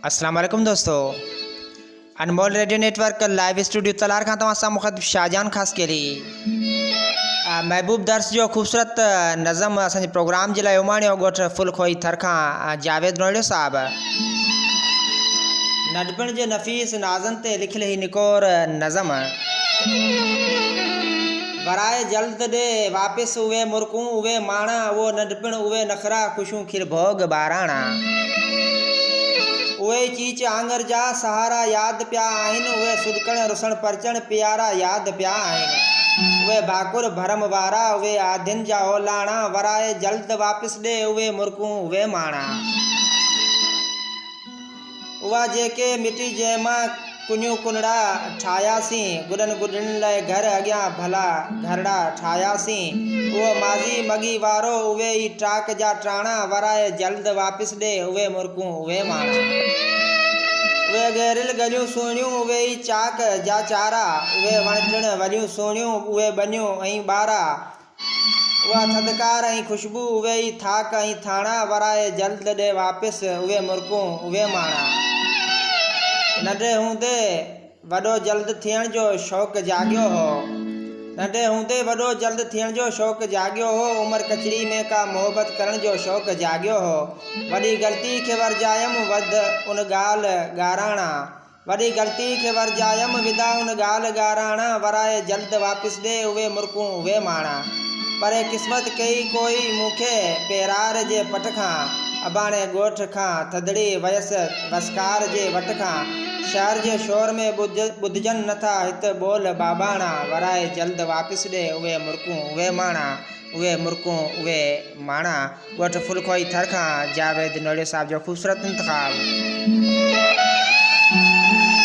अस्सलाम वालेकुम दोस्तों। अनमोल रेडियो नेटवर्क लाइव स्टूडियो तलार खां तव्हां सां मुख़ातिब शाहजहान ख़ासि केली महबूब दर्स जो ख़ूबसूरत नज़म असांजे प्रोग्राम जे लाइ उमाणियो ॻोठ फुलखोई थर खां जावेद नोड़ियो साहब। नंढपिण जे नफ़ीस नाज़न ते लिखियल ही निकोर नज़म वराए जल्द ॾे वापसि उहे मुर्कूं उहे माणा उहो नंढपिण उहे नखरा ख़ुशियूं खिल भोग ॿाराणा उहे चीच आंगर जा सहारा यादि पिया आहिनि उहे सुॾकण रुसण परचण प्यारा यादि पिया आहिनि उहे भाकुर भरम वारा उहे आधियुनि जा ओलाणा वराए जल्द वापसि ॾे उहे मुर्कूं उहे माणा उहा जेके मिटी जंहिंमां कुनियूं कुनड़ा ठाहियासीं गुॾनि गुॾनि लाइ घर अॻियां भला घरड़ा ठाहियासीं उहो माज़ी मगी वारो उहे ई टाक जा टाणा वराए जल्द वापसि ॾे उहे मुर्कूं उहे माणा उहे गहरिल गलियूं सुहिणियूं उहे ई चाक जा चारा उहे वणटिण वलियूं सुहिणियूं उहे बनियूं ऐं ॿारा उहा थधिकार ऐं ख़ुशबू उहे ई थाक ऐं थाणा वराए जल्द ॾे वापसि उहे मुर्कूं उहे माणा नंढे हूंदे वॾो जल्द थियण जो शौक़ु जाॻियो हो नंढे हूंदे वॾो जल्द थियण जो शौक़ु जाॻियो हो उमिरि कचड़ी में का मोहबत करण जो शौक़ु जाॻियो हो वॾी ग़लती खे वरजायमि वध उन ॻाल्हि ॻाराणा वॾी ग़लती खे वरजायमि विदा उन ॻाल्हि ॻाराणा वराए जल्द वापसि ॾे उहे मुर्कूं उहे माणा पर क़िस्मत कई कोई मूंखे पेरार जे पट खां अबाणे ॻोठ खां थधिड़ी वयसि वसकार जे वट खां शहर जे शोर में ॿुधजनि नथा हिते ॿोल बाबाणा वराए जल्द वापसि ॾे उहे मुर्कूं उहे माणा उहे मुर्कूं उहे माणा ॻोठ फुलखोई थर खां जावेद नोड़ियो साहब जो ख़ूबसूरत इंतख़ाब।